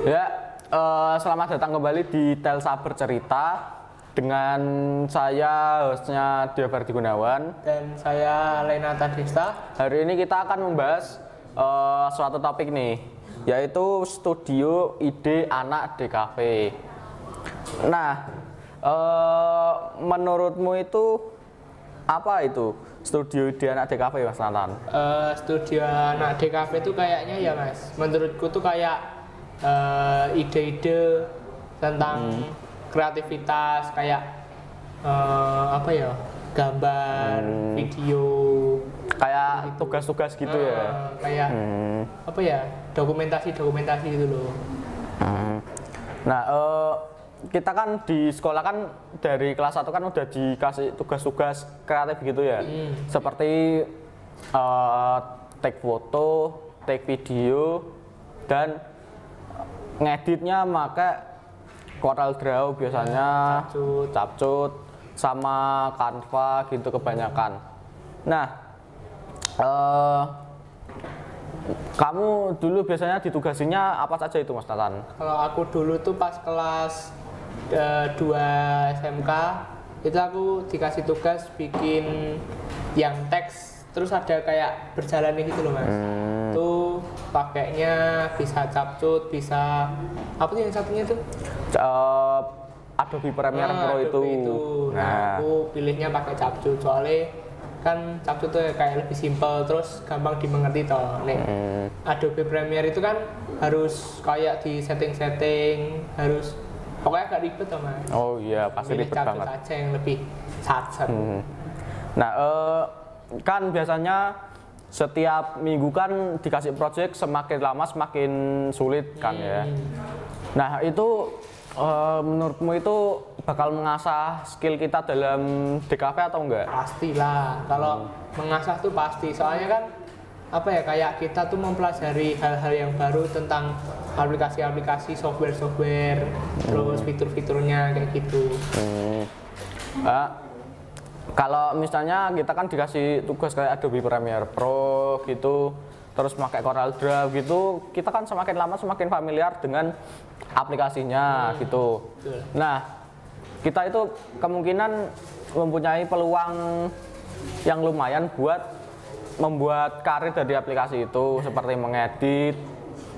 Ya, selamat datang kembali di Telsa Bercerita dengan saya hostnya Dio Ferdi Gunawan dan saya Lenata Desta. Hari ini kita akan membahas suatu topik nih, yaitu studio ide anak DKV. Nah, menurutmu itu apa itu studio ide anak DKV, Mas Nathan? Studio anak DKV itu kayaknya ya Mas, menurutku tuh kayak ide-ide tentang kreativitas kayak apa ya, gambar, video, Kayak tugas-tugas gitu ya? kayak apa ya, dokumentasi gitu loh. Nah, kita kan di sekolah kan dari kelas 1 kan udah dikasih tugas-tugas kreatif gitu ya. Seperti take foto, take video, dan ngeditnya pakai Corel Draw biasanya, Capcut, sama Canva gitu kebanyakan. Nah, kamu dulu biasanya ditugasinya apa saja itu, Mas Nathan? Kalau aku dulu tuh pas kelas 2 SMK itu aku dikasih tugas bikin yang teks, terus ada kayak berjalan gitu loh Mas. Tuh pakainya bisa Capcut, bisa apa sih yang satunya tuh? Adobe Premiere Pro Adobe itu. Nah, aku pilihnya pakai Capcut soalnya kan Capcut tuh kayak lebih simpel, terus gampang dimengerti toh. Nih, Adobe Premiere itu kan harus kayak di setting-setting, harus pokoknya agak ribet toh Mas. Oh iya, pasti Pilih ribet Capcut banget. aja yang lebih satset. Nah, kan biasanya setiap minggu kan dikasih project, semakin lama semakin sulit kan ya. Nah, itu menurutmu itu bakal mengasah skill kita dalam DKV atau enggak? Pastilah, kalau mengasah tuh pasti. Soalnya kan apa ya, kayak kita tuh mempelajari hal-hal yang baru tentang aplikasi-aplikasi, software-software, terus fitur-fiturnya kayak gitu. Kalau misalnya kita kan dikasih tugas kayak Adobe Premiere Pro gitu, terus pakai Corel Draw gitu, kita kan semakin lama semakin familiar dengan aplikasinya gitu. Betul. Nah, kita itu kemungkinan mempunyai peluang yang lumayan buat membuat karir dari aplikasi itu, seperti mengedit,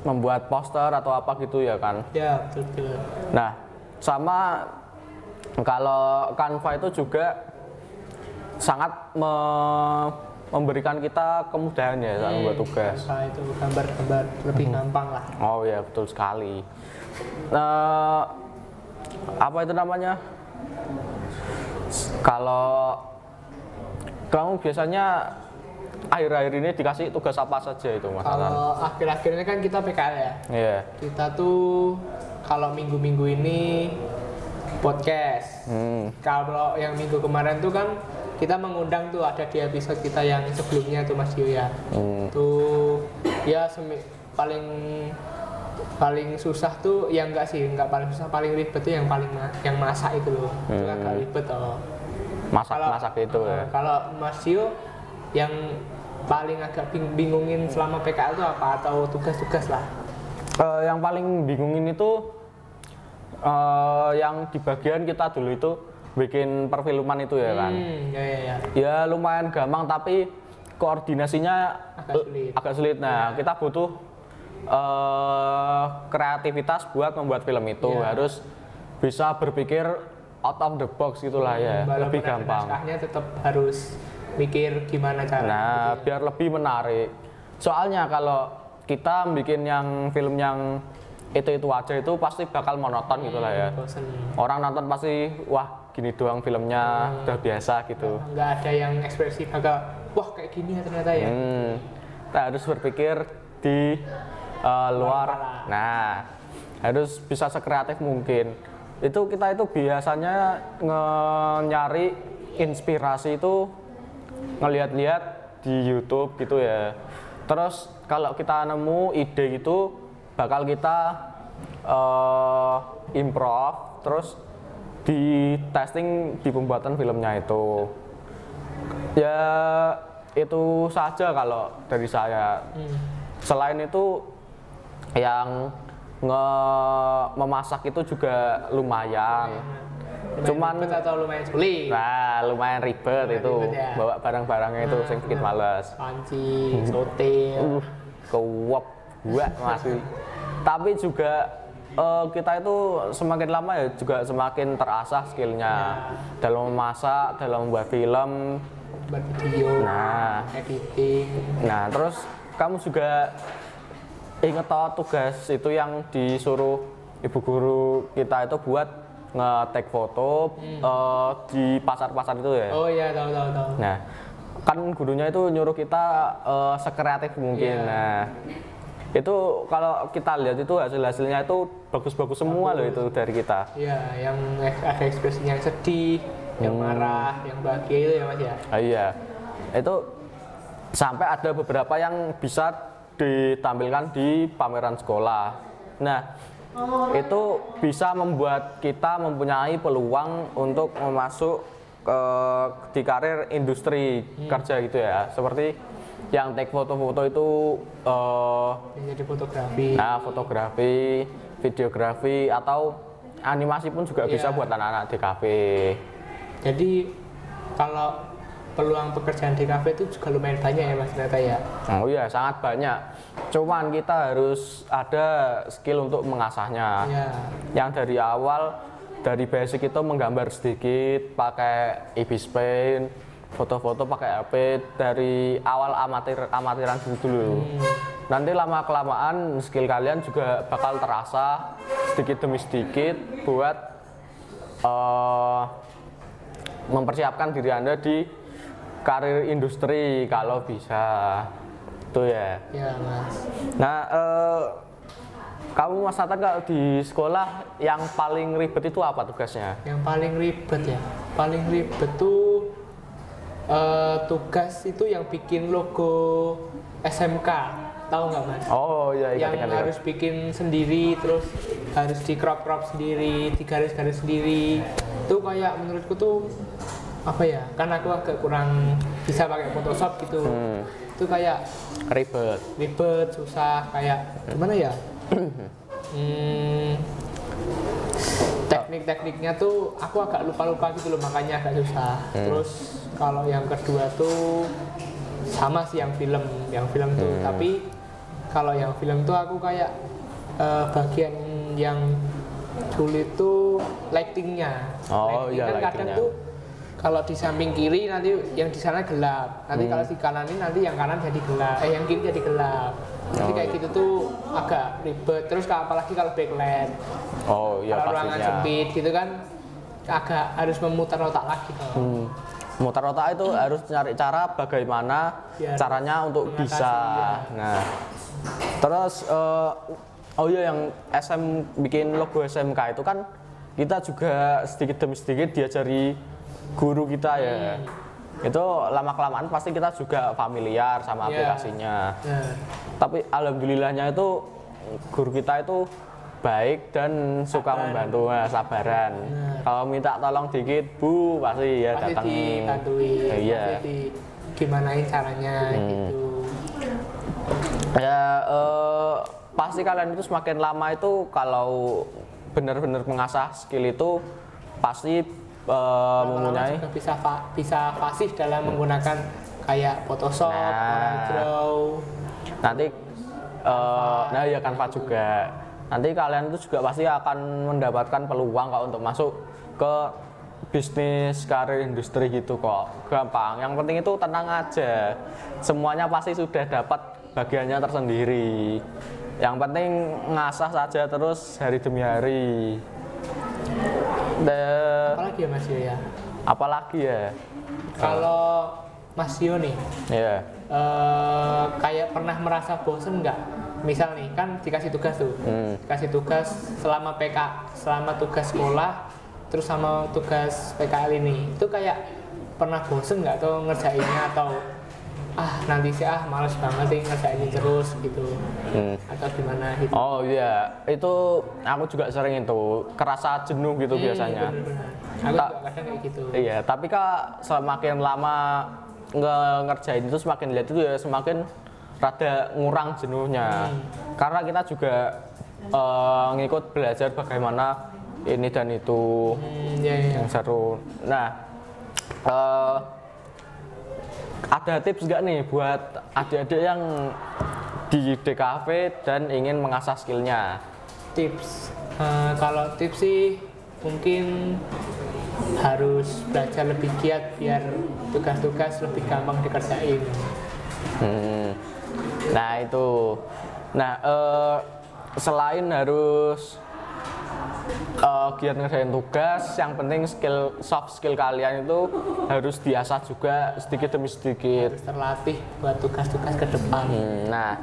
membuat poster atau apa gitu ya kan. Ya, betul. Nah, sama kalau Canva itu juga sangat memberikan kita kemudahan ya saat membuat tugas. Canva itu gambar-gambar lebih gampang lah. Oh ya, betul sekali. Apa itu namanya? Kalau kamu biasanya akhir-akhir ini dikasih tugas apa saja itu, Mas Nathan? Kalau akhir-akhir ini kan kita PKL ya. Iya. Kita tuh kalau minggu-minggu ini podcast. Kalau yang minggu kemarin tuh kan kita mengundang tuh, ada di episode kita yang sebelumnya tuh Mas Dio ya. Tuh ya paling susah tuh ya enggak sih, enggak paling susah, paling ribet tuh yang yang masak itu loh. Itu agak ribet toh. Masak itu ya. Kalau Mas Dio yang paling agak bingungin selama PKL itu apa, atau tugas-tugas lah? Yang paling bingungin itu yang di bagian kita dulu itu bikin perfilman itu ya kan. Ya. Ya lumayan gampang, tapi koordinasinya agak sulit. Nah, kita butuh kreativitas buat membuat film itu. Harus bisa berpikir out of the box gitulah ya. Lebih gampang. Naskahnya tetap harus mikir gimana cara. Nah, biar lebih menarik. Soalnya kalau kita bikin yang film yang itu aja itu pasti bakal monoton gitulah ya. Bosen. Orang nonton pasti wah gini doang filmnya, udah biasa gitu. Nggak ada yang ekspresi agak wah kayak gini ya ternyata ya. Kita harus berpikir di luar. Nah, harus bisa sekreatif mungkin. Itu kita itu biasanya nyari inspirasi itu ngelihat-lihat di YouTube gitu ya. Terus kalau kita nemu ide itu bakal kita improv, terus di testing di pembuatan filmnya itu. Ya itu saja kalau dari saya. Selain itu yang memasak itu juga lumayan. Cuman ribet atau lumayan sulit? Nah, lumayan ribet itu. Ribet ya. Bawa barang-barangnya itu yang bikin males. Panci, sotil. Kewep buat masih. Tapi juga kita itu semakin lama ya juga semakin terasah skillnya dalam memasak, dalam membuat film, buat video, editing. Nah, terus kamu juga inget toh tugas itu yang disuruh ibu guru kita itu buat nge-take foto di pasar-pasar itu ya? Oh iya, tahu. Nah, kan gurunya itu nyuruh kita sekreatif mungkin. Nah, itu kalau kita lihat itu hasilnya itu bagus-bagus semua loh itu dari kita. Iya, yang ada ekspresinya yang sedih, yang marah, yang bahagia itu ya Mas ya. Iya, itu sampai ada beberapa yang bisa ditampilkan di pameran sekolah. Nah, itu bisa membuat kita mempunyai peluang untuk masuk di karir industri kerja gitu ya, seperti yang take foto-foto itu jadi fotografi. Nah, fotografi, videografi atau animasi pun juga bisa buat anak-anak DKV. Jadi kalau peluang pekerjaan di kafe itu juga lumayan banyak ya Mas ternyata ya. Oh iya, sangat banyak. Cuman kita harus ada skill untuk mengasahnya. Yang dari awal, dari basic itu menggambar sedikit, pakai Ibis Paint, foto-foto pakai HP, dari awal amatiran dulu. Nanti lama-kelamaan skill kalian juga bakal terasa sedikit demi sedikit buat mempersiapkan diri Anda di karir industri kalau bisa. Itu ya. Iya Mas. Nah, kamu Mas Nathan kalau di sekolah yang paling ribet itu apa tugasnya? Yang paling ribet ya? Paling ribet tuh tugas itu yang bikin logo SMK, tahu nggak Mas? Oh iya, yang harus bikin sendiri, terus harus di crop sendiri, di garis-garis sendiri. Itu kayak menurutku tuh apa ya? Kan aku agak kurang bisa pakai Photoshop gitu. Itu kayak ribet, susah, kayak gimana ya? Teknik-tekniknya tuh aku agak lupa gitu loh, makanya agak susah. Terus kalau yang kedua tuh sama sih yang film tuh, tapi kalau yang film tuh aku kayak bagian yang sulit tuh lightingnya. Iya, kan kadang tuh kalau di samping kiri nanti yang di sana gelap, nanti kalau di kanan ini nanti yang kanan jadi gelap, yang kiri jadi gelap. Jadi kayak gitu tuh agak ribet. Terus apalagi kalau backlight, kalau ruangan sempit gitu kan agak harus memutar otak lagi. Mutar otak itu harus cari cara bagaimana caranya untuk bisa. Nah, terus yang bikin logo SMK itu kan kita juga sedikit demi sedikit diajari guru kita ya. Itu lama-kelamaan pasti kita juga familiar sama aplikasinya. Tapi alhamdulillahnya itu guru kita itu baik dan suka membantu, sabaran. Kalau minta tolong dikit, Bu, pasti ya datang. Pasti gimanain caranya gitu. Ya pasti kalian itu semakin lama itu kalau benar-benar mengasah skill itu pasti mempunyai bisa fasih dalam menggunakan kayak Photoshop, Corel Draw. Nanti Canva juga. Nanti kalian itu juga pasti akan mendapatkan peluang kok untuk masuk ke bisnis karir industri gitu kok. Gampang. Yang penting itu tenang aja. Semuanya pasti sudah dapat bagiannya tersendiri. Yang penting ngasah saja terus hari demi hari. Apalagi ya Mas Yo ya? Apalagi ya? Kalau Mas Yo nih, kayak pernah merasa bosen nggak? Misal nih kan dikasih tugas tuh, dikasih tugas selama tugas sekolah, terus sama tugas PKL ini, itu kayak pernah bosen nggak tuh ngerjainnya atau nanti sih males banget nih ngerjainnya terus gitu, atau gimana gitu? Oh iya, itu aku juga sering itu kerasa jenuh gitu biasanya. Bener-bener. Aku juga kadang kayak gitu. Iya, tapi Kak semakin lama ngerjain itu semakin lihat itu ya semakin rada ngurang jenuhnya. Karena kita juga ngikut belajar bagaimana ini dan itu yang seru. Nah, ada tips nggak nih buat adik-adik yang di DKV dan ingin mengasah skillnya? Tips, kalau tips sih mungkin harus belajar lebih giat biar tugas-tugas lebih gampang dikerjain. Nah itu, nah selain harus giat ngerjain tugas, yang penting soft skill kalian itu harus diasah juga sedikit demi sedikit. Harus terlatih buat tugas-tugas ke depan. Nah,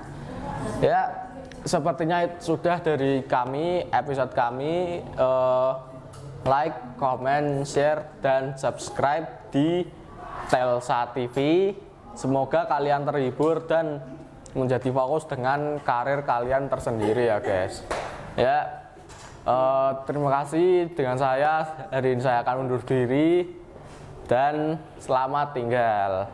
ya sepertinya sudah dari kami, episode kami. Like, comment, share, dan subscribe di Telsa TV. Semoga kalian terhibur dan menjadi fokus dengan karir kalian tersendiri ya guys. Ya, terima kasih. Dengan saya, hari ini saya akan undur diri dan selamat tinggal.